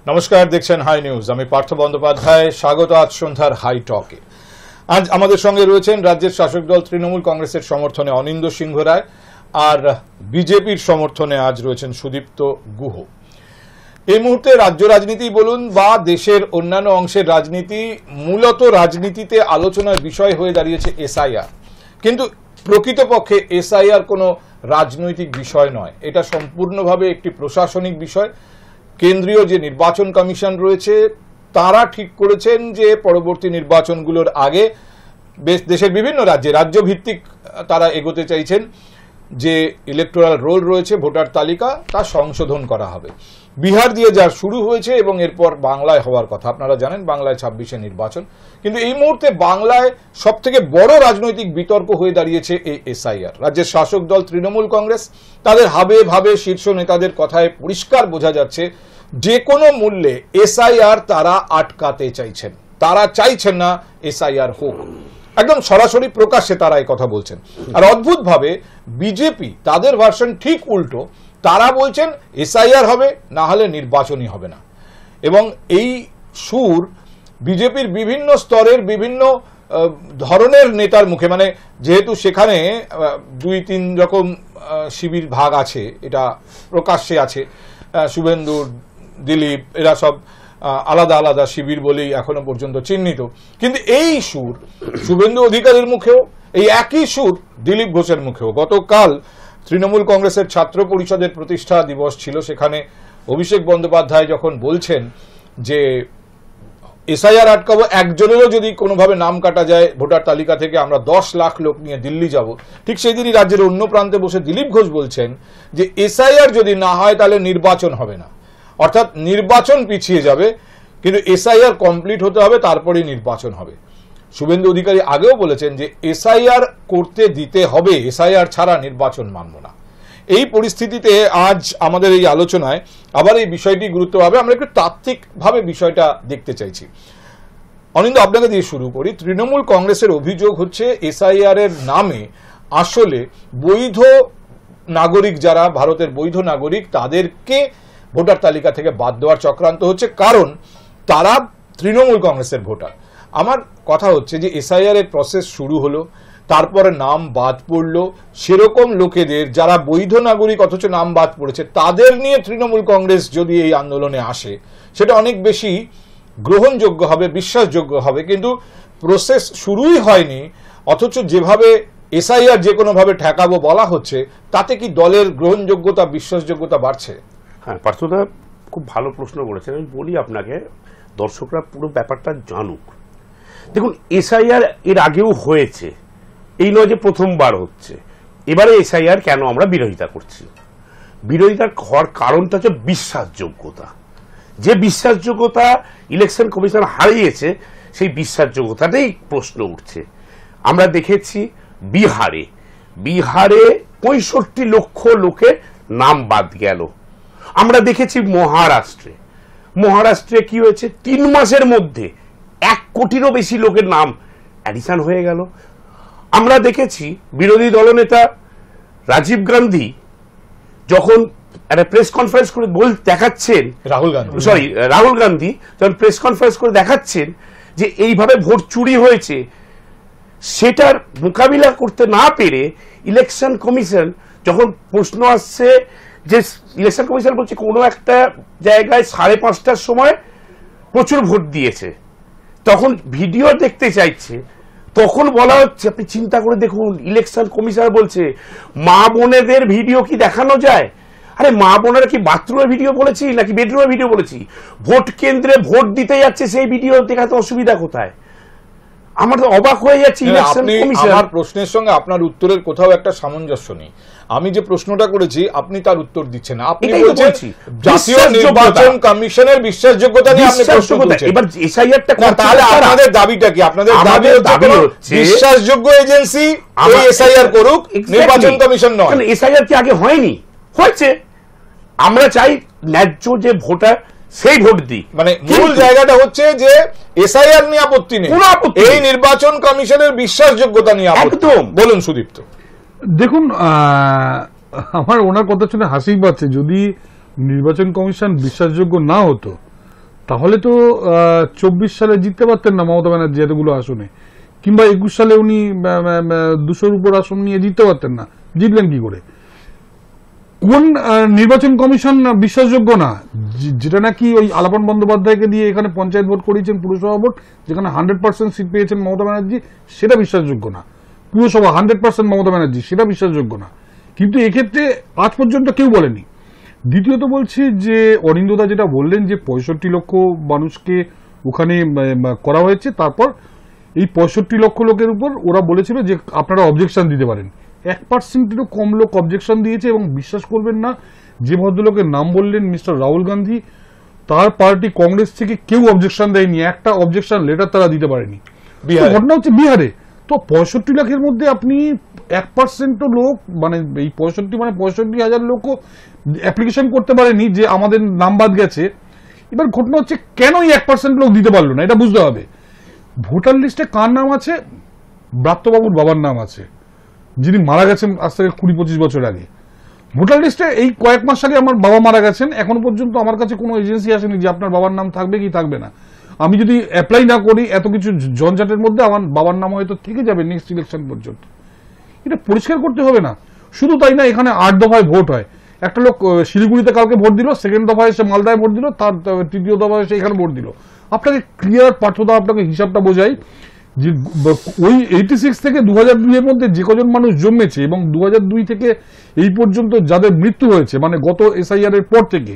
নমস্কার, দেখছেন high news. আমি পার্থ বন্দ্যোপাধ্যায়। স্বাগত আজ সন্ধ্যার হাই টকে। আজ আমাদের সঙ্গে রয়েছেন রাজ্যের শাসক দল তৃণমূল কংগ্রেসের সমর্থনে অনিন্দ সিংহ রায়, আর বিজেপির সমর্থনে আজ রয়েছেন সুদীপ্ত গুহ। এই মুহূর্তে রাজ্য রাজনীতি বলুন বা দেশের অন্যান্য অংশের রাজনীতি, মূলত রাজনীতিতে আলোচনার বিষয় হয়ে দাঁড়িয়েছে এসআইআর। কিন্তু প্রকৃতপক্ষে এসআইআর কোনো রাজনৈতিক বিষয় নয়, এটা সম্পূর্ণভাবে একটি প্রশাসনিক বিষয়। কেন্দ্রীয় যে নির্বাচন কমিশন রয়েছে তারা ঠিক করেছেন যে পরবর্তী নির্বাচনগুলোর আগে দেশের বিভিন্ন রাজ্যে রাজ্যভিত্তিক তারা এগোতে চাইছেন যে ইলেকটোরাল রোল রয়েছে, ভোটার তালিকা, তা সংশোধন করা হবে। বিহার দিয়ে যা শুরু হয়েছে এবং এরপর বাংলায় হওয়ার কথা। আপনারা জানেন বাংলায় 26-এ নির্বাচন। কিন্তু এই মুহূর্তে বাংলায় সবথেকে বড় রাজনৈতিক বিতর্ক হয়ে দাঁড়িয়েছে এই এসআইআর। রাজ্যের শাসক দল তৃণমূল কংগ্রেস তাদের হাবে ভাবে শীর্ষ নেতাদের কথায় পরিষ্কার বোঝা যাচ্ছে যে কোনো মূল্যে এসআইআর তারা আটকাতে চাইছেন। তারা চাইছেন না এসআইআর হোক, একদম সরাসরি প্রকাশ্যে তারা এই কথা বলছেন। আর অদ্ভুতভাবে বিজেপি তাদের ভার্সন ঠিক উল্টো। তারা বলছেন এসআইআর হবে, না হলে নির্বাচনই হবে না। এবং এই সুর বিজেপির বিভিন্ন স্তরের বিভিন্ন ধরনের নেতার মুখে, মানে যেহেতু সেখানে 2-3 রকম শিবির ভাগ আছে, এটা প্রকাশ্যে আছে। শুভেন্দু, দিলীপ, এরা সব আলাদা আলাদা শিবির বলেই এখনো পর্যন্ত চিহ্নিত। কিন্তু এই সুর শুভেন্দু অধিকারীর মুখেও, এই একই সুর দিলীপ ঘোষের মুখেও। গতকাল তৃণমূল কংগ্রেসের ছাত্র পরিষদের প্রতিষ্ঠা দিবস ছিল, সেখানে অভিষেক বন্দ্যোপাধ্যায় যখন বলছেন যে এসআইআর আটকাবো, একজনেরও যদি কোনোভাবে নাম কাটা যায় ভোটার তালিকা থেকে, আমরা 10 লাখ লোক নিয়ে দিল্লি যাব, ঠিক সেই দিনই রাজ্যের অন্য প্রান্তে বসে দিলীপ ঘোষ বলছেন যে এসআইআর যদি না হয় তাহলে নির্বাচন হবে না। অর্থাৎ নির্বাচন পিছিয়ে যাবে, কিন্তু এসআইআর কমপ্লিট হতে হবে, তারপরেই নির্বাচন হবে। শুভেন্দু অধিকারী আগেও বলেছেন যে এসআইআর করতে দিতে হবে, এসআইআর ছাড়া নির্বাচন মানব না। এই পরিস্থিতিতে আজ আমাদের এই আলোচনায় আবার এই বিষয়টি গুরুত্ব পাবে। আমরা একটু তাত্ত্বিকভাবে বিষয়টা দেখতে চাইছি। অনিন্দ, আপনাকে দিয়ে শুরু করি। তৃণমূল কংগ্রেসের অভিযোগ হচ্ছে এসআইআর এর নামে আসলে বৈধ নাগরিক, যারা ভারতের বৈধ নাগরিক, তাদেরকে ভোটার তালিকা থেকে বাদ দেওয়ার চক্রান্ত হচ্ছে, কারণ তারা তৃণমূল কংগ্রেসের ভোটার। আমার কথা হচ্ছে যে এসআইআর এর প্রসেস শুরু হলো, তারপরে নাম বাদ পড়লো, সেরকম লোকেদের যারা বৈধ নাগরিক অথচ নাম বাদ পড়েছে তাদের নিয়ে তৃণমূল কংগ্রেস যদি এই আন্দোলনে আসে, সেটা অনেক বেশি গ্রহণযোগ্য হবে, বিশ্বাসযোগ্য হবে। কিন্তু প্রসেস শুরুই হয়নি, অথচ যেভাবে এসআইআর যে কোনোভাবে ঠেকাবো বলা হচ্ছে, তাতে কি দলের গ্রহণযোগ্যতা, বিশ্বাসযোগ্যতা বাড়ছে? হ্যাঁ, পার্থদা খুব ভালো প্রশ্ন করেছেন। আমি বলি আপনাকে, দর্শকরা পুরো ব্যাপারটা জানুক। দেখুন, এসআইআর এর আগেও হয়েছে, এই নয় যে প্রথমবার হচ্ছে। এবারে এসআইআর কেন আমরা বিরোধিতা করছি? বিরোধিতার হওয়ার কারণটা হচ্ছে বিশ্বাসযোগ্যতা। যে বিশ্বাসযোগ্যতা ইলেকশন কমিশন হারিয়েছে, সেই বিশ্বাসযোগ্যতাটাই প্রশ্ন উঠছে। আমরা দেখেছি বিহারে 65 লক্ষ লোকের নাম বাদ গেল। আমরা দেখেছি মহারাষ্ট্রে কি হয়েছে, 3 মাসের মধ্যে 1 কোটিরও বেশি লোকের নাম অ্যাডিশন হয়ে গেল। আমরা দেখেছি বিরোধী দলনেতা রাজীব গান্ধী যখন একটা প্রেস কনফারেন্স করে দেখাচ্ছেন, রাহুল গান্ধী যখন প্রেস কনফারেন্স করে দেখাচ্ছেন যে এইভাবে ভোট চুরি হয়েছে, সেটার মোকাবিলা করতে না পেরে ইলেকশন কমিশন, যখন প্রশ্ন আসছে যে ইলেকশন কমিশন বলছে কোনো একটা জায়গায় 5:30টার সময় প্রচুর ভোট দিয়েছে, তখন ভিডিও দেখতে চাইছে, তখন বলা হচ্ছে আপনি চিন্তা করে দেখুন, ইলেকশন কমিশনার বলছে মা বোনেদের ভিডিও কি দেখানো যায়? আরে মা বোনেরা কি বাথরুমের ভিডিও বলেছি নাকি বেডরুমের ভিডিও বলেছি? ভোট কেন্দ্রে ভোট দিতে যাচ্ছে, সেই ভিডিও দেখাতে অসুবিধা কোথায়? আমার তো অবাক হয়ে যাচ্ছে ইলেকশন কমিশন। আমার প্রশ্নের সঙ্গে আপনার উত্তরের কোথাও একটা সামঞ্জস্য নেই। আমি যে প্রশ্নটা করেছি আপনি তার উত্তর দিচ্ছেন না। আপনি বলছেন জাতীয় নির্বাচন কমিশনের বিশ্বাসযোগ্যতা নিয়ে আপনি প্রশ্ন করছেন। এবার এসআইআরটা তাহলে আপনাদের দাবিটা কি? আপনাদের দাবি হচ্ছে বিশ্বাসযোগ্য এজেন্সি এই এসআইআর করুক, নির্বাচন কমিশন নয়। এসআইআর কি আগে হয়নি? হয়েছে। আমরা চাই ন্যায্য যে ভোটার সেই ভোট দিই। মানে মূল জায়গাটা হচ্ছে যে এসআইআর নিয়ে আপত্তি নেই, এই নির্বাচন কমিশনের বিশ্বাসযোগ্যতা নিয়ে আপত্তি। বলুন সুদীপ্ত। দেখুন, আমার ওনার কথা শুনে হাসি পাচ্ছে। যদি নির্বাচন কমিশন বিশ্বাসযোগ্য না হতো তাহলে তো 24 সালে জিততে পারতেন না মমতা ব্যানার্জি এতগুলো আসনে, কিংবা 21 সালে উনি 200-র উপর আসন নিয়ে জিততে পারতেন না, জিতলেন কি করে? কোন নির্বাচন কমিশন বিশ্বাসযোগ্য না? যেটা নাকি ওই আলাপন বন্দ্যোপাধ্যায়কে দিয়ে এখানে পঞ্চায়েত ভোট করিয়েছেন, পুরসভা ভোট, যেখানে 100% সিট পেয়েছেন মমতা ব্যানার্জি, সেটা বিশ্বাসযোগ্য না। পুরসভা 100% মমতা ব্যানার্জি, সেটা বিশ্বাসযোগ্য না। কিন্তু এক্ষেত্রে আজ পর্যন্ত কেউ বলেনি। দ্বিতীয়ত বলছি যে অরিন্দদা যেটা বললেন যে 65 লক্ষ মানুষকে ওখানে করা হয়েছে, তারপর এই 65 লক্ষ লোকের উপর ওরা বলেছিল যে আপনারা অবজেকশন দিতে পারেন। 1%-এরও কম লোক অবজেকশন দিয়েছে। এবং বিশ্বাস করবেন না, যে ভদ্রলোকের নাম বললেন মিস্টার রাহুল গান্ধী, তার পার্টি কংগ্রেস থেকে কেউ অবজেকশন দেয়নি, একটা অবজেকশন লেটার তারা দিতে পারেনি। ঘটনা হচ্ছে বিহারে। তো 65 লাখের মধ্যে আপনি 1% লোক, মানে এই 65,000 লোকও অ্যাপ্লিকেশন করতে পারেনি যে আমাদের নাম বাদ গেছে। এবার ঘটনা হচ্ছে কেন এই 1% লোক দিতে পারলো না, এটা বুঝতে হবে। ভোটার লিস্টে কার নাম আছে? ব্রাত্যবাবুর বাবার নাম আছে, যিনি মারা গেছেন আজ থেকে 20-25 বছর আগে। ভোটার লিস্টে এই কয়েক মাস আগে আমার বাবা মারা গেছেন, এখনো পর্যন্ত আমার কাছে কোনো এজেন্সি আসেনি যে আপনার বাবার নাম থাকবে কি থাকবে না। আমি যদি অ্যাপ্লাই না করি এত কিছু ঝঞ্ঝাটের মধ্যে আমার বাবার নাম হয়তো থেকে যাবে নেক্সট ইলেকশন পর্যন্ত। এটা পরিষ্কার করতে হবে না? শুধু তাই না, এখানে 8 দফায় ভোট হয়। একটা লোক শিলিগুড়িতে কালকে ভোট দিল, সেকেন্ড দফায় সে মালদায় ভোট দিল, তার তৃতীয় দফায় সে এখানে ভোট দিল। আপনাকে ক্লিয়ার পাঠদা আপনাকে হিসাবটা বোঝাই যে ওই 86 থেকে 2002 এর মধ্যে যে কজন মানুষ জন্মেছে এবং 2002 থেকে এই পর্যন্ত যাদের মৃত্যু হয়েছে, মানে গত SIR এর পর থেকে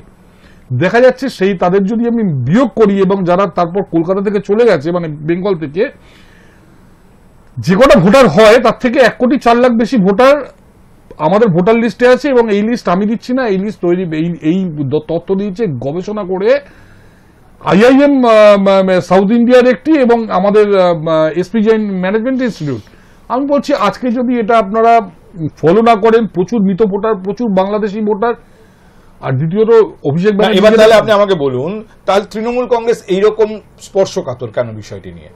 দেখা যাচ্ছে, সেই তাদের যদি আমি বিয়োগ করি এবং যারা তারপর কলকাতা থেকে চলে গেছে, মানে বেঙ্গল থেকে যে কটা ভোটার হয়, তার থেকে 1,04,00,000 বেশি ভোটার আমাদের ভোটার লিস্টে আছে। এবং এই লিস্ট আমি দিচ্ছি না, এই লিস্ট তৈরি, এই তথ্য দিয়েছে গবেষণা করে IIM সাউথ ইন্ডিয়ার একটি এবং আমাদের SP জৈন ম্যানেজমেন্ট ইনস্টিটিউট। আমি বলছি আজকে যদি এটা আপনারা ফলো না করেন, প্রচুর মৃত ভোটার, প্রচুর বাংলাদেশি ভোটার। আর দ্বিতীয়ত অভিষেক ব্যানার্জি, এবার তাহলে আপনি আমাকে বলুন, তাহলে তৃণমূল কংগ্রেস এইরকম স্পর্শকাতর কেন বিষয়টি নিয়ে?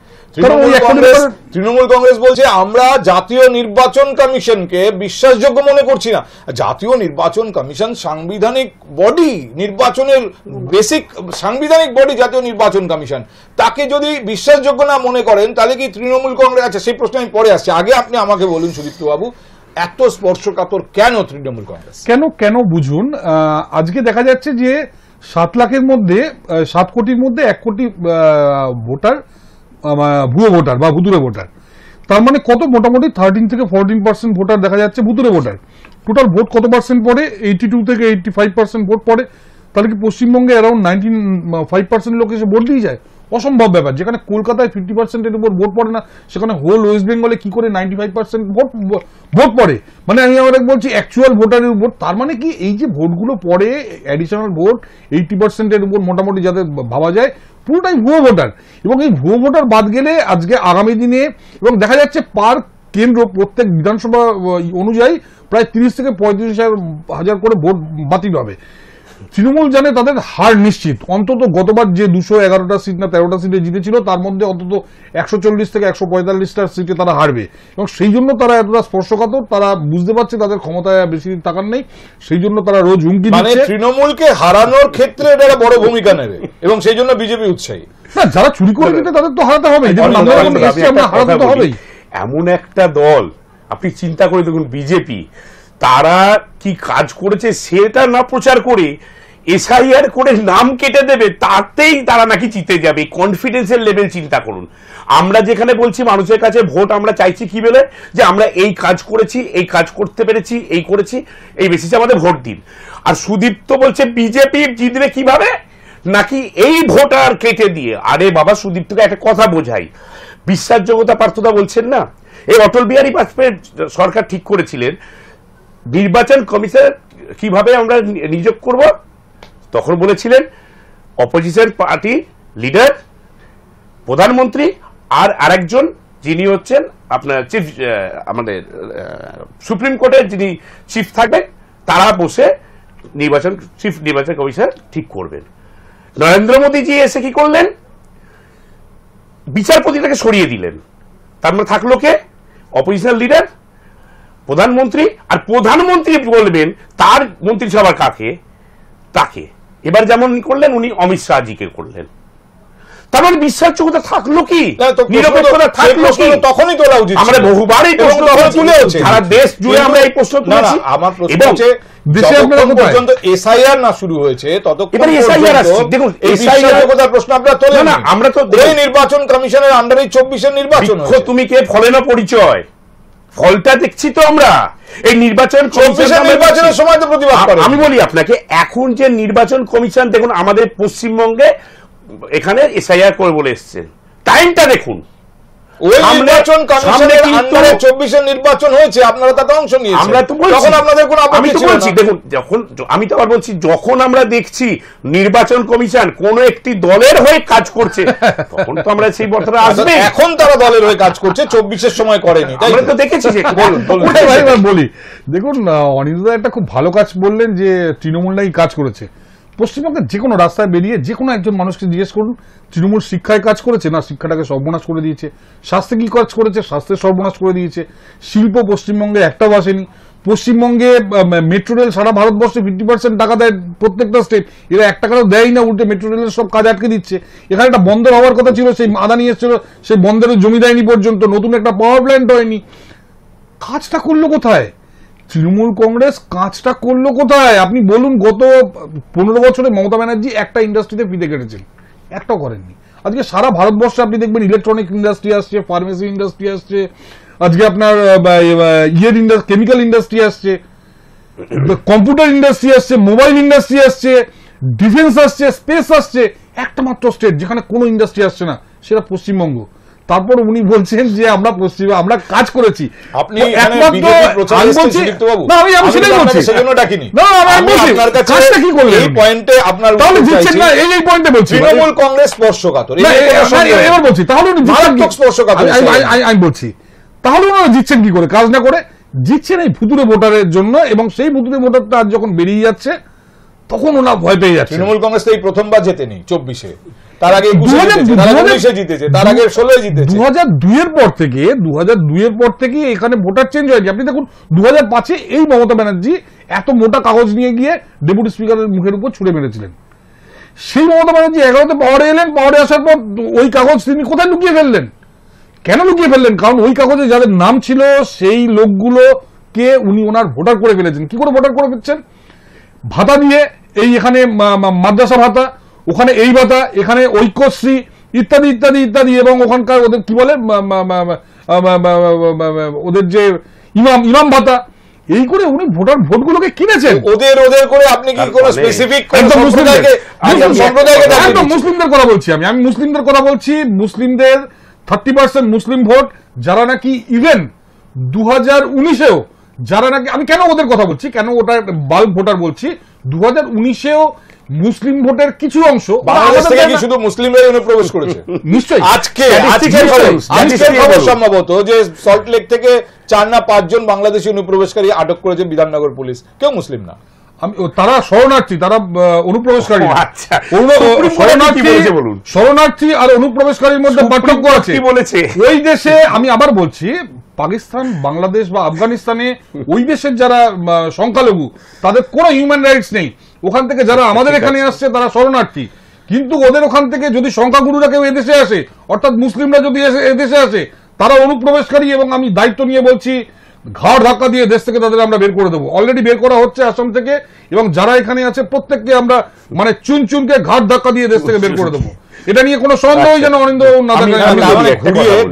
তৃণমূল কংগ্রেস বলছে আমরা জাতীয় নির্বাচন কমিশনকে বিশ্বাসযোগ্য মনে করছি না। জাতীয় নির্বাচন কমিশন সাংবিধানিক বডি, নির্বাচনের বেসিক সাংবিধানিক বডি জাতীয় নির্বাচন কমিশন, তাকে যদি বিশ্বাসযোগ্য না মনে করেন তাহলে কি তৃণমূল কংগ্রেস, আচ্ছা সেই প্রশ্ন আমি পরে আসছি, আগে আপনি আমাকে বলুন সুদীপ্ত বাবু, এত স্পর্শকাতর কেন তৃণমূল কংগ্রেস? কেন বুঝুন, আজকে দেখা যাচ্ছে যে 7 লাখের মধ্যে 7 কোটির মধ্যে 1 কোটি ভোটার ভুয়ো ভোটার বা ভুতুরে ভোটার। তার মানে কত? মোটামুটি 13 থেকে 14% ভোটার দেখা যাচ্ছে ভুতুরে ভোটার। টোটাল ভোট কত পার্সেন্ট পড়ে? 82 থেকে 85% ভোট পড়ে। তাহলে কি পশ্চিমবঙ্গে অ্যারাউন্ড 95% লোক এসে ভোট দিয়ে যায়? অসম্ভব ব্যাপার। যেখানে কলকাতায় 50%-এর উপর ভোট পড়ে না, সেখানে হোল ওয়েস্ট বেঙ্গলে কি করে 95% ভোট পড়ে? মানে আমি আমার বলছি অ্যাকচুয়াল ভোটারের উপর। তার মানে কি এই যে ভোটগুলো পড়ে, অ্যাডিশনাল ভোট 80%-এর উপর মোটামুটি যাদের ভাবা যায়, পুরোটাই ভুয়ো ভোটার। এবং এই ভুয়ো ভোটার বাদ গেলে আজকে আগামী দিনে, এবং দেখা যাচ্ছে পার কেন্দ্র প্রত্যেক বিধানসভা অনুযায়ী প্রায় 30 থেকে 35,000 করে ভোট বাতিল হবে। তৃণমূল জানে তাদের হার নিশ্চিত। অন্তত গতবার যে 211টা সিট না 13টা সিটে জিতেছিল, তার মধ্যে অন্তত 140 থেকে 145টা সিটে তারা হারবে। এবং সেই জন্য তারা এতটা স্পর্শকাতর। তারা বুঝতে পারছে তাদের ক্ষমতায় বেশি দিন থাকার নেই, সেই জন্য তারা রোজ হুমকি দিচ্ছে। তৃণমূলকে হারানোর ক্ষেত্রে এটা বড় ভূমিকা নেবে এবং সেই জন্য বিজেপি উৎসাহী। না, যারা চুরি করে দিতে তাদের তো হারাতে হবে, হারাতে তো হবেই। এমন একটা দল আপনি চিন্তা করে দেখুন, বিজেপি তারা কি কাজ করেছে সেটা না প্রচার করে SIR করে নাম কেটে দেবে, তাতেই তারা নাকি জিতে যাবে। কনফিডেন্সের লেভেল চিন্তা করুন। আমরা যেখানে বলছি মানুষের কাছে ভোট আমরা চাইছি কি বলে, যে আমরা এই কাজ করেছি, এই কাজ করতে পেরেছি, এই করেছি, এই বেসিসে আমাদের ভোট দিন। আর সুদীপ্ত বলছে বিজেপি জিতবে কিভাবে, নাকি এই ভোটার কেটে দিয়ে। আরে বাবা, সুদীপ্তকে একটা কথা বোঝাই, বিশ্বাসযোগ্যতা পার্থদা বলছেন না, এই অটল বিহারী বাজপেয়ী সরকার ঠিক করেছিলেন নির্বাচন কমিশন কিভাবে আমরা নিয়োগ করব। তখন বলেছিলেন অপোজিশন পার্টি লিডার, প্রধানমন্ত্রী আর আরেকজন যিনি হচ্ছেন আপনার চিফ, আমাদের সুপ্রিম কোর্টের যিনি চিফ থাকবেন, তারা বসে চিফ নির্বাচন কমিশন ঠিক করবেন। নরেন্দ্র মোদীজি এসে কি করলেন, বিচারপতিটাকে সরিয়ে দিলেন। তার মানে থাকলো কে? অপোজিশন লিডার, প্রধানমন্ত্রী। আর প্রধানমন্ত্রী বলবেন তার মন্ত্রিসভার কাকে, তাকে। এবার যেমন করলেন উনি অমিত শাহজিকে করলেন। তার মানে বিশ্বাসযোগ্যতা থাকলো কি, না, তো নিরপেক্ষতা থাকলো কি? তখনই তোলা উচিত। আমরা বহুবার এই প্রশ্ন তুলেছি, সারা দেশ জুড়ে আমরা এই প্রশ্ন তুলেছি। আমার প্রশ্ন এবং হচ্ছে দেশে আপনারা যতক্ষণ কোথায়? পর্যন্ত এসআইআর না শুরু হয়েছে ততক্ষণ এবারে SIR আসছে। দেখুন, এই SIR বিশ্বাসযোগ্যতার প্রশ্ন আপনারা তোলেন না, আমরা তো এই নির্বাচন কমিশনের আন্ডারে 24-এর নির্বাচন বৃক্ষ হয়েছে। তুমি কে ফলে না পরিচয়, ফলটা দেখছি তো আমরা। এই নির্বাচন 24-এর নির্বাচনের সময় তো প্রতিবাদ করে। আমি বলি আপনাকে, এখন যে নির্বাচন কমিশন দেখুন আমাদের পশ্চিমবঙ্গে এখানে এসআইআর করে বলে এসছেন, টাইমটা দেখুন। ওই সামনে- নির্বাচন কমিশনের সামনে কিন্তু- আন্ডারে 24-এর নির্বাচন হয়েছে, আপনারা তাতে অংশ নিয়েছেন। আমরা তো বলছি, তখন আপনাদের কোনো আমি আপত্তি তো ছিল বলছি না। দেখুন, আমি তো আবার বলছি, যখন আমরা দেখছি নির্বাচন কমিশন কোন একটি দলের হয়ে কাজ করছে, তখন তো আমরা সেই বর্তমানে আসবে। এখন তারা দলের হয়ে কাজ করছে, 24-এর সময় করেনি, তাই আমরা তো? তো দেখেছি যে বলুন ওটাই ভাই এবার বলি, দেখুন অনিরুদ্ধ একটা খুব ভালো কাজ বললেন যে তৃণমূল নাকি কাজ করেছে। পশ্চিমবঙ্গের যে কোনো রাস্তায় বেরিয়ে যে কোনো একজন মানুষকে জিজ্ঞেস করুন, তৃণমূল শিক্ষায় কাজ করেছে না শিক্ষাটাকে সর্বনাশ করে দিয়েছে, স্বাস্থ্যে কি কাজ করেছে, স্বাস্থ্যের সর্বনাশ করে দিয়েছে, শিল্প পশ্চিমবঙ্গে একটাও আসেনি, পশ্চিমবঙ্গে মেট্রো রেল সারা ভারতবর্ষে 50% টাকা দেয় প্রত্যেকটা স্টেট, এরা 1 টাকাও দেয় না, উল্টে মেট্রো রেলের সব কাজ আটকে দিচ্ছে। এখানে একটা বন্দর হওয়ার কথা ছিল, সেই আদানি এসেছিল, সেই বন্দরের জমি দেয়নি পর্যন্ত, নতুন একটা পাওয়ার প্ল্যান্ট হয়নি। কাজটা করলো কোথায় তৃণমূল কংগ্রেস? কাজটা করলো কোথায় আপনি বলুন? গত 15 বছরে মমতা ব্যানার্জি একটা ইন্ডাস্ট্রিতে ফিতে কেটেছেন, একটাও করেননি। আজকে সারা ভারতবর্ষে আপনি দেখবেন ইলেকট্রনিক ইন্ডাস্ট্রি আসছে, ফার্মেসি ইন্ডাস্ট্রি আসছে, আজকে আপনার কেমিক্যাল ইন্ডাস্ট্রি আসছে, কম্পিউটার ইন্ডাস্ট্রি আসছে, মোবাইল ইন্ডাস্ট্রি আসছে, ডিফেন্স আসছে, স্পেস আসছে। একটা মাত্র স্টেট যেখানে কোনো ইন্ডাস্ট্রি আসছে না, সেটা পশ্চিমবঙ্গ। তারপর উনি বলছেন যে আমরা কাজ করেছি। আপনি এখানে বিজেপি প্রচারে এসেছেন সুদীপ্তবাবু। না, আমি সেটাই তো বলছি। আপনাকে সেজন্য ডাকিনি। না, আমি বলছি, আপনার কাছে কাজটা কি করলেন এই উনি? পয়েন্টে আপনার তাহলে উত্তর জিতছেন চাইছি। না, এই পয়েন্টে বলছি। তৃণমূল কংগ্রেস স্পর্শকাতর, না, এই কোনো সন্দেহ নেই। এবার বলছি, তাহলে উনি জিতছেন মারাত্মক স্পর্শকাতর কি? আমি বলছি, তাহলে ওনারা জিতছেন কি করে? কাজ না করে জিতছেন এই ভুতুরে ভোটারের জন্য, এবং সেই ভুতুরে ভোটারটা আজ যখন বেরিয়ে যাচ্ছে তখন ওনারা ভয় পেয়ে যাচ্ছে। তৃণমূল কংগ্রেস তো এই প্রথমবার জেতেনি 24-এ, তার আগে 21-এ 2000 জিতেছে, তার আগে 19-এ জিতেছে, তার আগে 16-এ জিতেছে। 2002-এর পর থেকে এখানে ভোটার চেঞ্জ হয়নি। আপনি দেখুন 2005-এ এই মমতা ব্যানার্জি এত মোটা কাগজ নিয়ে গিয়ে ডেপুটি স্পিকারের মুখের উপর ছুড়ে মেরেছিলেন। সেই মমতা ব্যানার্জি 11তে পাওয়ারে এলেন, পাওয়ারে আসার পর ওই কাগজ তিনি কোথায় লুকিয়ে ফেললেন? কেন লুকিয়ে ফেললেন? কারণ ওই কাগজে যাদের নাম ছিল সেই লোকগুলোকে উনি ওনার ভোটার করে ফেলেছেন। কি করে ভোটার করে ফেলছেন? ভাতা দিয়ে, এই এখানে মাদ্রাসা ভাতা, ওখানে এই ভাতা, এখানে ঐক্যশ্রী ইত্যাদি ইত্যাদি ইত্যাদি, এবং ওখানকার ওদের কি বলে ওদের যে ইমাম ভাতা, এই করে উনি ভোটগুলোকে কিনেছেন। ওদের করে আপনি কি কোনো স্পেসিফিক একদম সম্প্রদায়কে একদম মুসলিমদের কথা বলছি। আমি মুসলিমদের কথা বলছি। মুসলিমদের 30% মুসলিম ভোট, যারা নাকি ইভেন 2019-এও যারা নাকি, আমি কেন ওদের কথা বলছি, কেন ওটা বাল্ক ভোটার বলছি, 2019-এও মুসলিম ভোটের কিছু অংশ বাংলাদেশ থেকে কি শুধু মুসলিমরাই অনুপ্রবেশ করেছে? নিশ্চয়ই আজকের খবর সম্ভবত যে সল্টলেক থেকে 4 না 5 জন বাংলাদেশি অনুপ্রবেশকারী আটক করেছে বিধাননগর পুলিশ, কেউ মুসলিম না। তারা শরণার্থী, তারা অনুপ্রবেশকারী। আচ্ছা, শরণার্থী আর অনুপ্রবেশকারীর মধ্যে পার্থক্য আছে। কি বলেছে? ওই দেশে, আমি আবার বলছি, পাকিস্তান, বাংলাদেশ বা আফগানিস্তানে ওই দেশের যারা সংখ্যালঘু, তাদের কোনো হিউম্যান রাইটস নেই। ওখান থেকে যারা আমাদের এখানে আসছে তারা শরণার্থী, কিন্তু ওদের ওখান থেকে যদি সংখ্যাগুরুরা কেউ এদেশে আসে, অর্থাৎ মুসলিমরা যদি এদেশে আসে, তারা অনুপ্রবেশকারী। এবং আমি দায়িত্ব নিয়ে বলছি, ঘাড় ধাক্কা দিয়ে দেশ থেকে তাদের আমরা বের করে দেবো। অলরেডি বের করা হচ্ছে আসাম থেকে, এবং যারা এখানে আছে প্রত্যেককে আমরা মানে চুনকে ঘাড় ধাক্কা দিয়ে দেশ থেকে বের করে দেবো। এটা নিয়ে কোনো সন্দেহই যেন অনিন্দ না থাকে।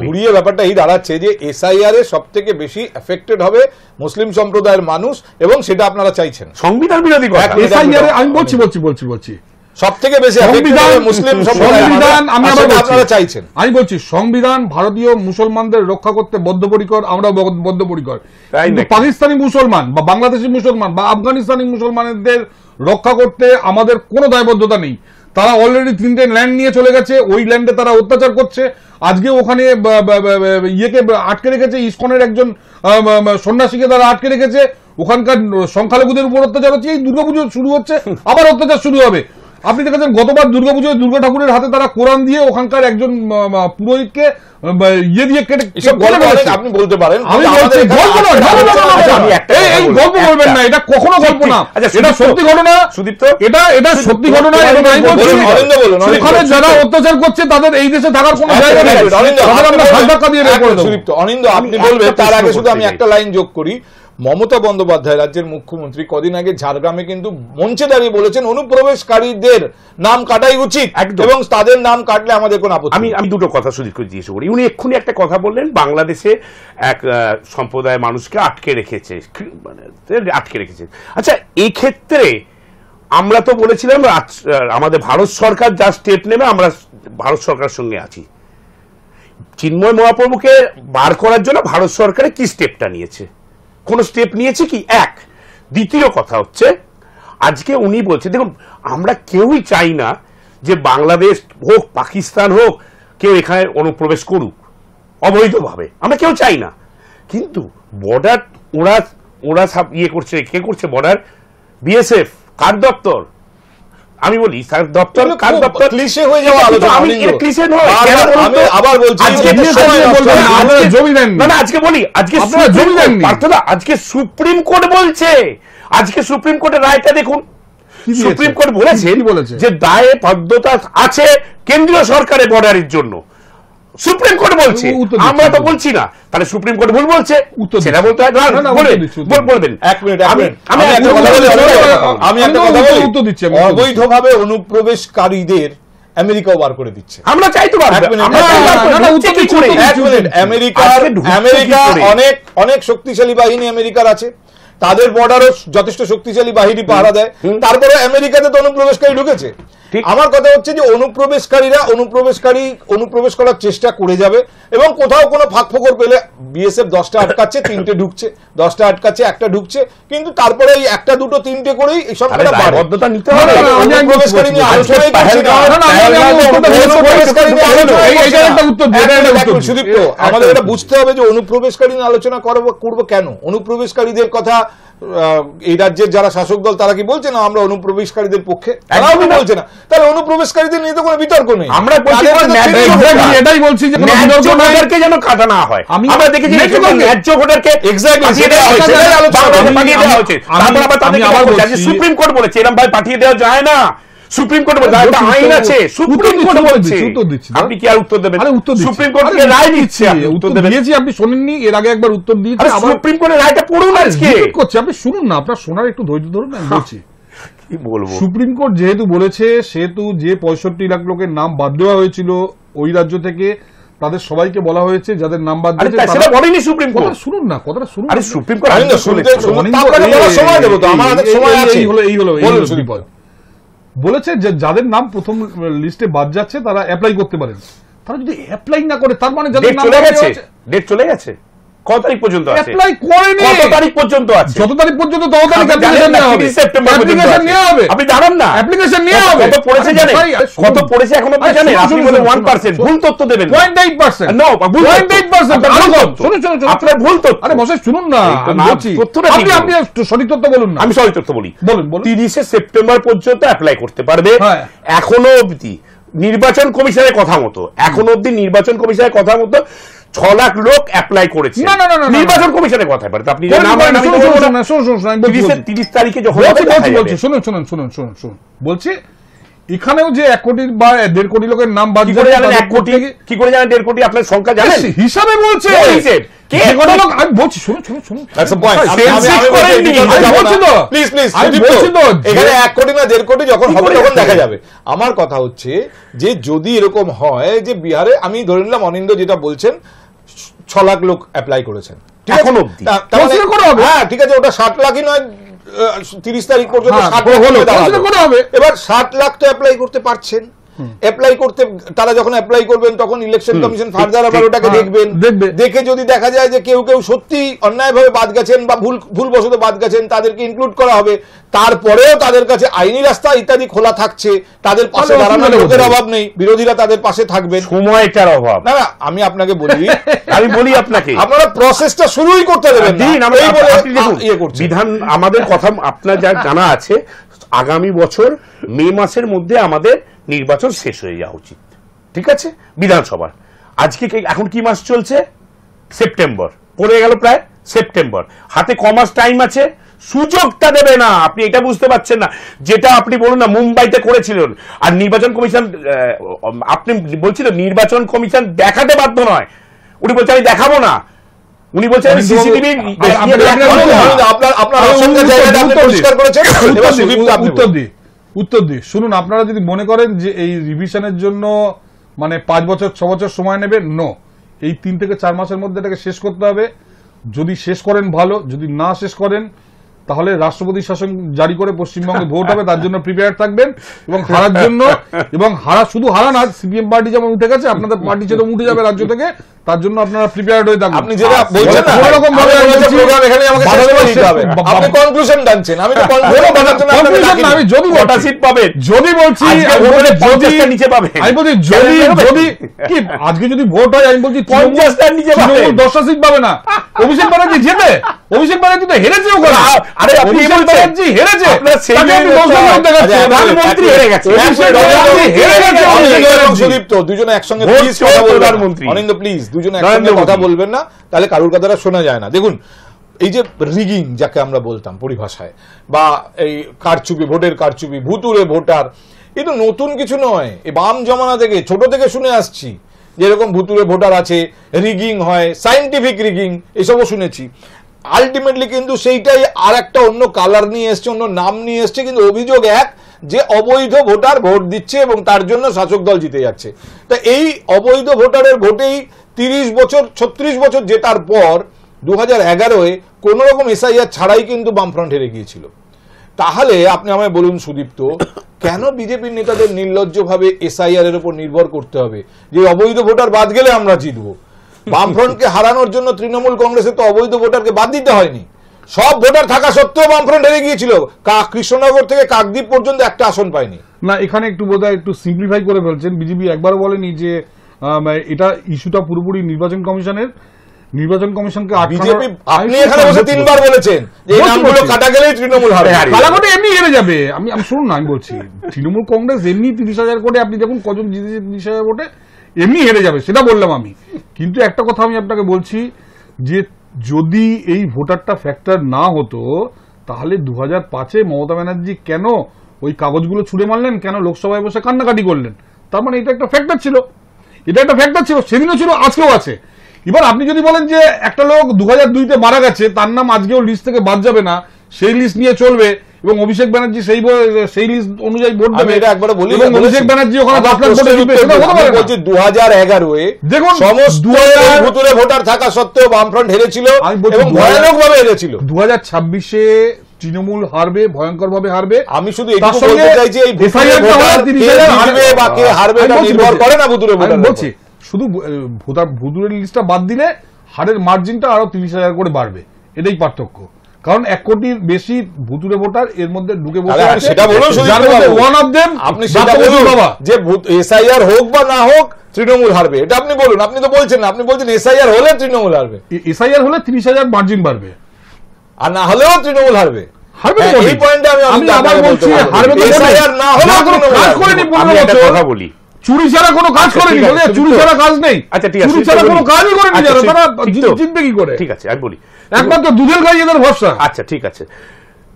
ঘুরিয়ে ব্যাপারটা এই দাঁড়াচ্ছে যে এসআইআর এ সব থেকে বেশি এফেক্টেড হবে মুসলিম সম্প্রদায়ের মানুষ, এবং সেটা আপনারা চাইছেন। সংবিধান বিরোধী কথা। এসআইআর আমি বলছি সব থেকে বেশি মুসলিম সংবিধান, আমি আবার আপনারা চাইছেন। আমি বলছি সংবিধান ভারতীয় মুসলমানদের রক্ষা করতে বদ্ধপরিকর, আমরা বদ্ধপরিকর। পাকিস্তানি মুসলমান বা বাংলাদেশি মুসলমান বা আফগানিস্তানি মুসলমানদের রক্ষা করতে আমাদের কোনো দায়বদ্ধতা নেই। তারা অলরেডি 3টে ল্যান্ড নিয়ে চলে গেছে, ওই ল্যান্ডে তারা অত্যাচার করছে। আজকে ওখানে ইয়েকে আটকে রেখেছে, ইসকনের একজন সন্ন্যাসীকে তারা আটকে রেখেছে। ওখানকার সংখ্যালঘুদের উপর অত্যাচার হচ্ছে। এই দুর্গাপুজো শুরু হচ্ছে, আবার অত্যাচার শুরু হবে। আপনি দেখেছেন গতবার দুর্গাপুজোয় দুর্গা ঠাকুরের হাতে তারা কোরআন দিয়ে ওখানকার একজন পুরোহিতকে ইয়ে দিয়ে কেটে আপনি বলতে পারেন, আমি বলছি গল্প নয়, এই গল্প বলবেন না, এটা কখনো গল্প না, এটা সত্যি ঘটনা সুদীপ্ত, এটা সত্যি ঘটনা। এবং আমি বলছি ওখানে যারা অত্যাচার করছে তাদের এই দেশে থাকার কোনো জায়গা নেই, আমরা হাত ধাক্কা দিয়ে বের করে দেব। সুদীপ্ত, অনিন্দ আপনি বলবেন, তার আগে শুধু আমি একটা লাইন যোগ করি। মমতা বন্দ্যোপাধ্যায় রাজ্যের মুখ্যমন্ত্রী কদিন আগে ঝাড়গ্রামে কিন্তু মঞ্চে দাঁড়িয়ে বলেছেন অনুপ্রবেশকারীদের নাম কাটাই উচিত এবং তাদের নাম কাটলে আমাদের কোনো আপত্তি। আমি দুটো কথা সুদীপকে জিজ্ঞেস করি। উনি এক্ষুনি একটা কথা বললেন, বাংলাদেশে এক সম্প্রদায়ের মানুষকে আটকে রেখেছে। আচ্ছা, এই ক্ষেত্রে আমরা তো বলেছিলাম আমাদের ভারত সরকার যা স্টেপ নেবে আমরা ভারত সরকারের সঙ্গে আছি। চিন্ময় মহাপ্রভুকে বার করার জন্য ভারত সরকারের কি স্টেপটা নিয়েছে? কোন স্টেপ নিয়েছে কি? এক। দ্বিতীয় কথা হচ্ছে, আজকে উনি বলছে, দেখুন আমরা কেউই চাই না যে বাংলাদেশ হোক পাকিস্তান হোক কেউ এখানে অনুপ্রবেশ করুক অবৈধভাবে, আমরা কেউ চাই না। কিন্তু বর্ডার ওরা সব ইয়ে করছে, কে করছে বর্ডার? বিএসএফ। কার দপ্তর? আমি বলি স্যার দপ্তর, কার দপ্তর? ক্লিশে হয়ে যাওয়া আলোচনা। আমি ক্লিশে নয়, আমি আবার বলছি আজকে বলি, আজকে আজকে সুপ্রিম কোর্ট বলছে, আজকে সুপ্রিম কোর্টের রায়টা দেখুন। সুপ্রিম কোর্ট বলেছেন যে দায়ে বাধ্যতা আছে কেন্দ্রীয় সরকারের বর্ডারের জন্য। সুপ্রিম কোর্ট বলছে, আমরা তো বলছি না। তাহলে সুপ্রিম কোর্ট ভুল বলছে, সেটা বলতে হয়। বলবেন এক মিনিট, আমি একটা কথা বলি, অবৈধভাবে অনুপ্রবেশকারীদের আমেরিকাও বার করে দিচ্ছে। আমরা চাইতে পারবো আমেরিকা অনেক শক্তিশালী বাহিনী আমেরিকার আছে, তাদের বর্ডারও যথেষ্ট শক্তিশালী বাহিনী পাহারা দেয়, তারপরে আমেরিকাতে তো অনুপ্রবেশকারী ঢুকেছে। আমার কথা হচ্ছে যে অনুপ্রবেশকারীরা অনুপ্রবেশ করার চেষ্টা করে যাবে এবং কোথাও কোনো ফাঁকফোকর পেলে বিএসএফ 10টা আটকাচ্ছে, 3টে ঢুকছে, 10টা আটকাচ্ছে, 1টা ঢুকছে, কিন্তু তারপরে এই 1টা 2টো 3টে করেই এই সংখ্যাটা বাড়ে। অনুপ্রবেশকারী নিয়ে আলোচনাই করছি না, সুদীপ্ত আমাদের এটা বুঝতে হবে যে অনুপ্রবেশকারী নিয়ে আলোচনা করবো কেন? অনুপ্রবেশকারীদের কথা এই রাজ্যের যারা শাসক দল তারা কি বলছে না আমরা অনুপ্রবেশকারীদের পক্ষে? তারাও কি বলছে না? তাহলে অনুপ্রবেশকারীদের নিয়ে তো কোনো বিতর্ক নেই। আমরা এটাই বলছি যে ভোটারকে যেন কাটা না হয়। আমরা দেখেছি ন্যায্য ভোটারকে সুপ্রিম কোর্ট বলেছে এরকম ভাই পাঠিয়ে দেওয়া যায় না। সুপ্রিম কোর্ট বলছে আইন আছে, সুপ্রিম কোর্ট বলছে। আপনি কি আর উত্তর দেবেন? সুপ্রিম কোর্ট রায় দিচ্ছে, উত্তর দিয়েছি, আপনি শোনেননি? এর আগে একবার উত্তর দিয়েছি। সুপ্রিম কোর্টের রায়টা পড়ুন আজকে। আপনি শুনুন না, আপনার শোনার একটু ধৈর্য ধরুন, আমি বলছি। কি বলবো? সুপ্রিম কোর্ট যেহেতু বলেছে, সেহেতু যে 65 লাখ লোকের নাম বাদ দেওয়া হয়েছিল ওই রাজ্য থেকে, তাদের সবাইকে বলা হয়েছে যাদের নাম বাদ দিয়েছে সেটা বলেনি সুপ্রিম কোর্ট। শুনুন না, কথাটা শুনুন। আরে সুপ্রিম কোর্ট বলেছে যে যাদের নাম প্রথম লিস্টে বাদ যাচ্ছে তারা অ্যাপ্লাই করতে পারেন। তারা যদি অ্যাপ্লাই না করে, তার মানে যাদের নাম চলে গেছে, ডেট চলে গেছে, কত তারিখ পর্যন্ত আছে? অ্যাপ্লাই করেনি, কত তারিখ পর্যন্ত আছে? যত তারিখ পর্যন্ত তত তারিখ অ্যাপ্লিকেশন নেওয়া হবে, অ্যাপ্লিকেশন নেওয়া হবে। আপনি জানেন না অ্যাপ্লিকেশন নেওয়া হবে কত পড়েছে? জানেন কত পড়েছে এখনো আপনি জানেন? আপনি বলেন 1% ভুল তথ্য দেবেন, 0.8%। নো, 0.8%। শুনুন আপনার ভুল তথ্য। আরে বসে শুনুন না, আপনি সঠিক তথ্য বলুন না। আমি সঠিক তথ্য বলি, বলুন। 30 সেপ্টেম্বর পর্যন্ত অ্যাপ্লাই করতে পারবে। এখনো অবধি নির্বাচন কমিশনের কথা মতো, এখনো অবধি নির্বাচন কমিশনের কথা মতো 6 লাখ লোক অ্যাপ্লাই করেছে। নির্বাচন কমিশনের কথা বলতে আপনি 30 তারিখে যখন বলছি এখানেও যে 1 কোটি বা 1.5 কোটি লোকের নাম বাদ যাবে। 1 কোটি কি করে জানেন? 1.5 কোটি আপনার সংখ্যা জানেন? হিসাবে বলছে আমি বলছি, শুনুন। এখানে 1 কোটি না 1.5 কোটি যখন হবে তখন দেখা যাবে। আমার কথা হচ্ছে যে যদি এরকম হয় যে বিহারে, আমি ধরে নিলাম অনিন্দ যেটা বলছেন 6 লাখ লোক অ্যাপ্লাই করেছেন, এখন অবধি। হ্যাঁ ঠিক আছে, ওটা 60 লাখই নয়, 30 তারিখ পর্যন্ত 60 হবে। এবার 60 লাখ তো অ্যাপ্লাই করতে পারছেন। অ্যাপ্লাই করতে তারা যখন অ্যাপ্লাই করবেন তখন ইলেকশন কমিশন ফার্দার আবার ওটাকে দেখবেন, দেখে যদি দেখা যায় যে কেউ সত্যি অন্যায়ভাবে বাদ গেছেন বা ভুলবশত বাদ গেছেন, তাদেরকে ইনক্লুড করা হবে। তারপরেও তাদের কাছে আইনি রাস্তা ইত্যাদি খোলা থাকছে, তাদের পাশে দাঁড়ানোর লোকের অভাব নেই, বিরোধীরা তাদের পাশে থাকবেন, সময়টার অভাব না। আমি আপনাকে বলি, আপনাকে আপনারা প্রসেসটা শুরুই করতে দেবেন। বিধান আমাদের কথা আপনার যা জানা আছে আগামী বছর মে মাসের মধ্যে আমাদের নির্বাচন শেষ হয়ে যাওয়া উচিত, ঠিক আছে, বিধানসভার। আজকে এখন কি মাস চলছে? সেপ্টেম্বর পড়ে গেল, প্রায় সেপ্টেম্বর, হাতে কমাস টাইম আছে, সুযোগটা দেবে না। আপনি এটা বুঝতে পারছেন না, যেটা আপনি বলুন না মুম্বাইতে করেছিলেন, আর নির্বাচন কমিশন, আপনি বলছিলেন নির্বাচন কমিশন দেখাতে বাধ্য নয়, উনি বলছেন আমি দেখাবো না, উনি বলছেন আমি সিসিটিভি উত্তর দিই। শুনুন, আপনারা যদি মনে করেন যে এই রিভিশনের জন্য মানে 5 বছর 6 বছর সময় নেবে, নো, এই 3 থেকে 4 মাসের মধ্যে এটাকে শেষ করতে হবে। যদি শেষ করেন ভালো, যদি না শেষ করেন তাহলে রাষ্ট্রপতি শাসন জারি করে পশ্চিমবঙ্গে ভোট হবে, তার জন্য প্রিপেয়ার থাকবেন। এবং হারার জন্য, এবং শুধু হারা না, সিপিএম পার্টি যেমন উঠে গেছে, আপনাদের পার্টি যেরকম উঠে যাবে রাজ্য থেকে, তার জন্য আপনারা প্রিপেয়ার্ড হয়ে থাকবেন। আপনি যেটা বলছেন না, কোনো রকম ভাবে প্রোগ্রাম এখানে আমাকে শেষ করে দিতে হবে। আপনি কনক্লুশন টানছেন, আমি তো কনক্লুশন বানার জন্য কনক্লুশন না, আমি যদি কটা সিট পাবেন, যদি বলছি নিচে পাবেন, আমি বলছি যদি কি আজকে যদি ভোট হয়, আমি বলছি 50টার নিচে পাবেন, 10টা সিট পাবে না। অভিষেক ব্যানার্জি জেতে, অভিষেক ব্যানার্জি তো হেরেছে ওখানে। আরে আপনি অভিষেক ব্যানার্জি হেরেছে, আপনার সেই প্রধানমন্ত্রী হেরে গেছে, অভিষেক ব্যানার্জি হেরে গেছে। সুদীপ্ত দুজনে একসঙ্গে প্লিজ কথা বলবেন, অনিন্দ প্লিজ দুজনে একসঙ্গে কথা বলবেন না, তাহলে কারুর কথাটা শোনা যায় না। দেখুন, এই যে রিগিং যাকে আমরা বলতাম পরিভাষায়, বা এই কারচুপি, ভোটের কারচুপি, ভুতুরে ভোটার, এটা নতুন কিছু নয়। এই বাম জমানা থেকে, ছোট থেকে শুনে আসছি, যেরকম ভুতুরে ভোটার আছে, রিগিং হয়, সায়েন্টিফিক রিগিং, এসবও শুনেছি। আলটিমেটলি কিন্তু সেইটাই আর একটা অন্য কালার নিয়ে এসছে, অন্য নাম নিয়ে এসছে, কিন্তু অভিযোগ এক, যে অবৈধ ভোটার ভোট দিচ্ছে এবং তার জন্য শাসক দল জিতে যাচ্ছে। তা এই অবৈধ ভোটারের ভোটেই 30 বছর 36 বছর জেতার পর 2011-এ কোন রকম এসআইআর ছাড়াই কিন্তু বামফ্রন্ট হেরে গিয়েছিল। তাহলে আপনি আমায় বলুন সুদীপ্ত, কেন বিজেপির নেতাদের নির্লজ্জভাবে এসআইআর এর উপর নির্ভর করতে হবে যে অবৈধ ভোটার বাদ গেলে আমরা জিতবো? বামফ্রন্টকে হারানোর জন্য তৃণমূল কংগ্রেসের তো অবৈধ ভোটারকে বাদ দিতে হয়নি, সব ভোটার থাকা সত্ত্বেও বামফ্রন্ট হেরে গিয়েছিল। কৃষ্ণনগর থেকে কাকদ্বীপ পর্যন্ত একটা আসন পায়নি। না, এখানে একটু বোধহয় একটু সিম্পলিফাই করে ফেলছেন। বিজেপি একবারও বলেনি যে এটা ইস্যুটা পুরোপুরি নির্বাচন কমিশনের। নির্বাচন কমিশনকে বিজেপি, আপনি এখানে বসে 3 বার বলেছেন যে এই নামগুলো কাটা গেলেই তৃণমূল হারবে, কালাকোটে এমনি হেরে যাবে। আমি শুনুন না, আমি বলছি তৃণমূল কংগ্রেস এমনি 30,000 কোটে, আপনি দেখুন কজন জিতেছে 30,000 কোটে, এমনি হেরে যাবে, সেটা বললাম আমি। কিন্তু একটা কথা আমি আপনাকে বলছি, যে যদি এই ভোটারটা ফ্যাক্টর না হতো, তাহলে 2005-এ মমতা ব্যানার্জি কেন ওই কাগজগুলো ছুড়ে মারলেন, কেন লোকসভায় বসে কান্নাকাটি করলেন? তার মানে এটা একটা ফ্যাক্টর ছিল, এটা একটা ফ্যাক্টর ছিল, সেদিনও ছিল, আজকেও আছে। এবার আপনি যদি বলেন যে একটা লোক 2002-তে মারা গেছে, তার নাম আজকেও লিস্ট থেকে বাদ যাবে না, সেই লিস্ট নিয়ে চলবে এবং অভিষেক ব্যানার্জি সেই লিস্ট অনুযায়ী ভোট দেবে, এটা একবার বলি, এবং অভিষেক ব্যানার্জি ওখানে 10 লাখ ভোটে জিতবে, সেটা হতে পারে না। বলছি 2011-এ দেখুন, সমস্ত ভুতুরে ভোটার থাকা সত্ত্বেও বামফ্রন্ট হেরেছিল এবং ভয়ানকভাবে হেরেছিল। 2026-এ তৃণমূল হারবে, ভয়ঙ্কর ভাবে হারবে। আমি শুধু এইটুকু বলতে চাইছি, এই ভুতুরে ভোটার কে জিতবে বা কে হারবে এটা নির্ভর করে না ভুতুরে ভোটার। বলছি শুধু ভুতুরের লিস্টটা বাদ দিলে হারের মার্জিনটা আরো 30,000 করে বাড়বে, এটাই পার্থক্য। কারণ 1 কোটির বেশি ভুতুরে ভোটার এর মধ্যে ঢুকে বসে আছে। সেটা বলুন ওয়ান অফ দেম, আপনি সেটা বলুন বাবা, যে এসআইআর হোক বা না হোক তৃণমূল হারবে, এটা আপনি বলুন। আপনি তো বলছেন না, আপনি বলছেন এসআইআর হলে তৃণমূল হারবে, এসআইআর হলে 30,000 মার্জিন বাড়বে, আর না হলেও তৃণমূল হারবে। এই পয়েন্টে আমি আবার বলছি, হারবে তো এসআইআর না হলে কাজ করেনি 15 বছর, কথা বলি, চুরি ছাড়া কোনো কাজ করেনি, চুরি ছাড়া কাজ নেই। আচ্ছা ঠিক আছে, চুরি ছাড়া কোনো কাজই করেনি যারা, তারা জিতবে কি করে? ঠিক আছে, আমি বলি, একমাত্র দুধের গাই এদের ভরসা। আচ্ছা ঠিক আছে,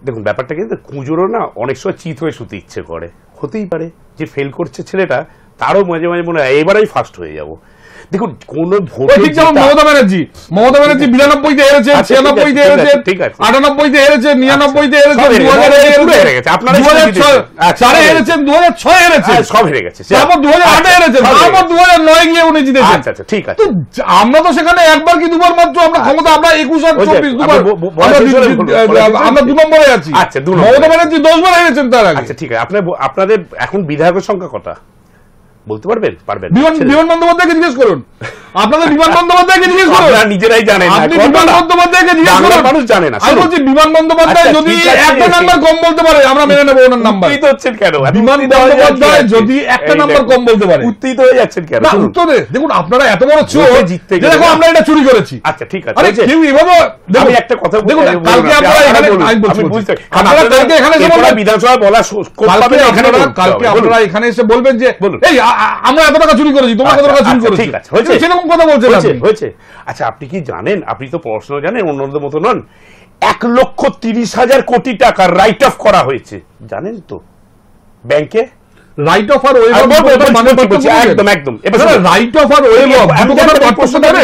দেখুন ব্যাপারটা কিন্তু কুঁজোরও না অনেক সময় চিত হয়ে শুতে ইচ্ছে করে, হতেই পারে যে ফেল করছে ছেলেটা, তারও মাঝে মাঝে মনে হয় এবারেই ফার্স্ট হয়ে যাব। দেখুন কোন ভোট, ঠিক যেমন মমতা ব্যানার্জি 92-তে হেরেছে, 96-তে হেরেছে, 98-তে হেরেছে, 99-তে হেরেছে, 2000-এ হেরেছে, আপনারা 2004-এ হেরেছেন, 2006-এ হেরেছে, সব হেরে গেছে, তারপর 2008-এ হেরেছেন, তারপর 2009-এ গিয়ে উনি জিতেছেন। আচ্ছা আচ্ছা ঠিক আছে, আমরা তো সেখানে একবার কি দুবার মাত্র আমরা ক্ষমতা, আমরা 21 আর 24 দুবার, আমরা 2 নম্বরে আছি। আচ্ছা, মমতা ব্যানার্জি 10 বার হেরেছেন তার আগে। আচ্ছা ঠিক আছে, আপনাদের এখন বিধায়কের সংখ্যা কটা? বলতে পারবেন? পারবেন না। বিমান বন্দ্যোপাধ্যায়কে জিজ্ঞেস করুন, আপনাদের বিমান বন্দ্যোপাধ্যায়কে জিজ্ঞেস করুন। আপনারা নিজেরাই জানেন না, আপনি বিমান বন্দ্যোপাধ্যায়কে জিজ্ঞেস করুন, মানুষ জানে না। আমি বলছি বিমান বন্দ্যোপাধ্যায় আচ্ছা, যদি ঠিক আছে, একটা নাম্বার কম বলতে পারে আমরা মেনে নেবো ওনার নাম্বার। উত্তেজিত হচ্ছেন কেন? বিমান বন্দ্যোপাধ্যায় যদি একটা নাম্বার কম বলতে পারে, উত্তেজিত হয়ে যাচ্ছেন কেন? না উত্তরে দেখুন, আপনারা এত বড় চোর ভোটে জিততে যে গেলে দেখো না। আমরা এটা চুরি করেছি। আচ্ছা ঠিক আছে, আরে হয়েছে। কেউ এভাবে আমি একটা কথা দেখুন, কালকে আপনারা এখানে আমি বুঝতে আপনারা কালকে এখানে এসে বলবেন, বিধানসভা বলা কালকে আপনারা এখানে এসে বলবেন যে এই আমরা এত টাকা চুরি করেছি, তোমরা কত টাকা চুরি করেছো, ঠিক আছে, হয়েছে, সেরকম কথা বলছেন আপনি। হয়েছে। আচ্ছা আপনি কি জানেন, আপনি তো পড়াশোনা জানেন, অন্যদের মতো নন, 1,30,000 কোটি টাকা রাইট অফ করা হয়েছে, জানেন তো ব্যাংকে? রাইট অফ আর ওয়েভ একদম একদম। রাইট অফ আর ওয়েভ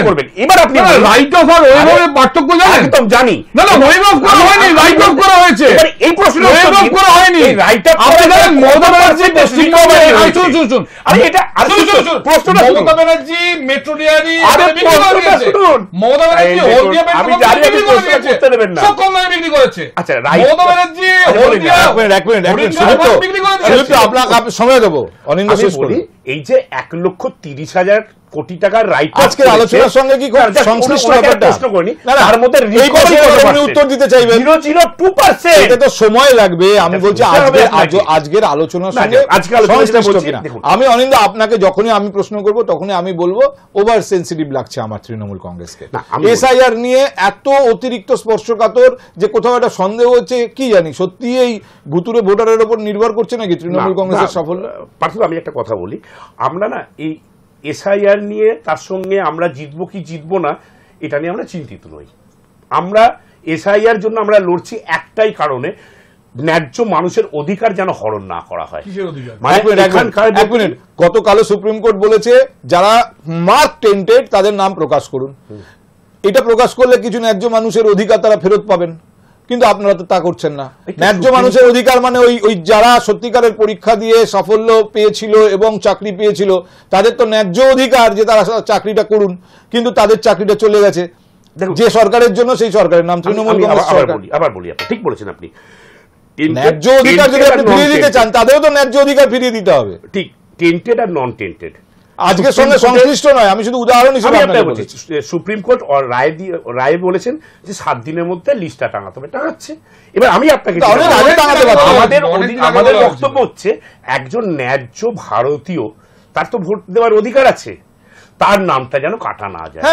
করবেন এবার আপনি রাইট অফ আর ওয়েভ পার্থক্য জানেন? একদম জানি। না না, ওয়েভ অফ করা হয়নি, রাইট অফ করা হয়েছে। এই প্রশ্ন ওয়েভ অফ করা হয়নি, রাইট অফ। আপনি জানেন মমতা ব্যানার্জি পশ্চিমবঙ্গে শুনুন আরে এটা প্রশ্নটা মমতা ব্যানার্জি মেট্রো রেল আরে প্রশ্নটা শুনুন। মমতা ব্যানার্জি হলদিয়া আমি জানি আপনি প্রশ্ন করতে দেবেন না। সব কম দামে বিক্রি করেছে। আচ্ছা রাইট। মমতা ব্যানার্জি হলদিয়া এক মিনিট সুদীপ্ত আপনাকে সময় দেবো, অনিন্দ শেষ করি। এই যে 1,30,000 কোটি টাকার রাইট আজকের আলোচনার সঙ্গে কি সংশ্লিষ্ট ব্যাপারটা প্রশ্ন করিনি, না, না, তার মধ্যে এই প্রশ্নের উত্তর দিতে চাইবেন 0.02%। এটা তো সময় লাগবে। আমি বলছি আজকের আলোচনার সঙ্গে সংশ্লিষ্ট কিনা। আমি অনিন্দ আপনাকে যখনই আমি প্রশ্ন করব তখনই আমি বলবো ওভার সেন্সিটিভ লাগছে আমার তৃণমূল কংগ্রেসকে। এসআইআর নিয়ে এত অতিরিক্ত স্পর্শকাতর যে কোথাও একটা সন্দেহ হচ্ছে, কি জানি সত্যি এই ভুতুরে ভোটারের উপর নির্ভর করছে নাকি তৃণমূল কংগ্রেসের সাফল্য? পার্থ আমি একটা কথা বলি, আমরা না এই এসআইআর নিয়ে তার সঙ্গে আমরা জিতবো কি জিতবো না এটা নিয়ে আমরা চিন্তিত নই। আমরা এসআইআর জন্য আমরা লড়ছি একটাই কারণে, ন্যায্য মানুষের অধিকার যেন হরণ না করা হয়। এক মিনিট, গতকালও সুপ্রিম কোর্ট বলেছে যারা মার্ক টেন্টেড তাদের নাম প্রকাশ করুন। এটা প্রকাশ করলে কিছু ন্যায্য মানুষের অধিকার তারা ফেরত পাবেন, কিন্তু আপনারা তো তা করছেন না। ন্যায্য মানুষের অধিকার মানে ওই যারা সত্যিকারের পরীক্ষা দিয়ে সাফল্য পেয়েছিল এবং চাকরি পেয়েছিল তাদের তো ন্যায্য অধিকার যে তারা চাকরিটা করুন, কিন্তু তাদের চাকরিটা চলে গেছে যে সরকারের জন্য, সেই সরকারের নাম তৃণমূল কংগ্রেস সরকার। আবার বলি, আপনি ঠিক বলেছেন, আপনি ন্যায্য অধিকার যদি আপনি ফিরিয়ে দিতে চান তাদেরও তো ন্যায্য অধিকার ফিরিয়ে দিতে হবে। ঠিক, টেন্টেড আর নন টেন্টেড আজকের সঙ্গে সংশ্লিষ্ট নয়, আমি শুধু উদাহরণ হিসেবে আপনাকে বলছি। সুপ্রিম কোর্ট রায় বলেছেন যে 7 দিনের মধ্যে লিস্টটা টাঙাতে হবে, টাঙাচ্ছে। এবার আমি আপনাকে আমাদের বক্তব্য হচ্ছে একজন ন্যায্য ভারতীয় তার তো ভোট দেওয়ার অধিকার আছে, তার নামটা যেন কাটা না যায়।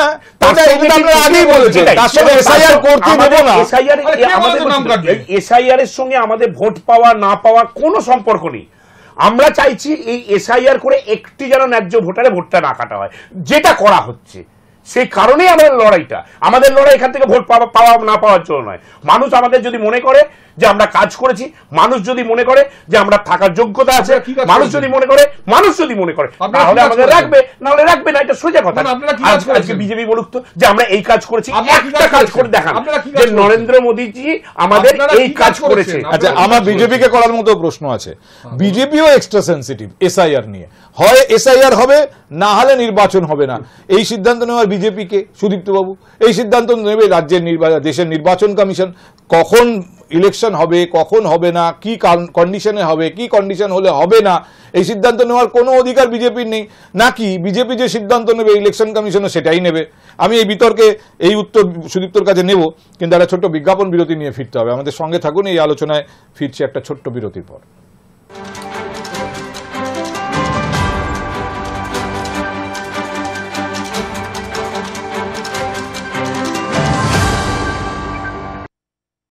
এসআইআর এর সঙ্গে আমাদের ভোট পাওয়া না পাওয়া কোনো সম্পর্ক নেই। আমরা চাইছি এই এসআইআর করে একটি যেন ন্যায্য ভোটারে ভোটটা না কাটা হয়, যেটা করা হচ্ছে। সেই কারণেই আমাদের লড়াইটা, আমাদের লড়াই এখান থেকে ভোট পাওয়া না পাওয়ার জন্য নয়। মানুষ আমাদের যদি মনে করে যে আমরা কাজ করেছি, মানুষ যদি মনে করে যে আমরা থাকার যোগ্যতা আছে, মানুষ যদি মনে করে তাহলে আমাদের রাখবে, নাহলে রাখবে না, এটা সোজা কথা। আজকে বিজেপি বলুক তো যে আমরা এই কাজ করেছি, একটা কাজ করে দেখান যে নরেন্দ্র মোদীজি আমাদের এই কাজ করেছে। আচ্ছা, আমার বিজেপিকে করার মতো প্রশ্ন আছে। বিজেপিও এক্সট্রা সেন্সিটিভ এসআইআর নিয়ে, হয় এসআইআর হবে না হলে নির্বাচন হবে না, এই সিদ্ধান্ত নেওয়ার বিজেপিকে সুদীপ্ত বাবু, এই সিদ্ধান্ত নেবে রাজ্যের দেশের নির্বাচন কমিশন। কখন ইলেকশন হবে, কখন হবে না, কি কন্ডিশনে হবে, কি কন্ডিশন হলে হবে না, এই সিদ্ধান্ত নেওয়ার কোনো অধিকার বিজেপির নেই, নাকি বিজেপি যে সিদ্ধান্ত নেবে ইলেকশন কমিশনও সেটাই নেবে? আমি এই বিতর্কে এই উত্তর সুদীপ্তর কাছে নেব, কিন্তু একটা ছোট্ট বিজ্ঞাপন বিরতি নিয়ে ফিরতে হবে। আমাদের সঙ্গে থাকুন, এই আলোচনায় ফিরছি একটা ছোট্ট বিরতির পর।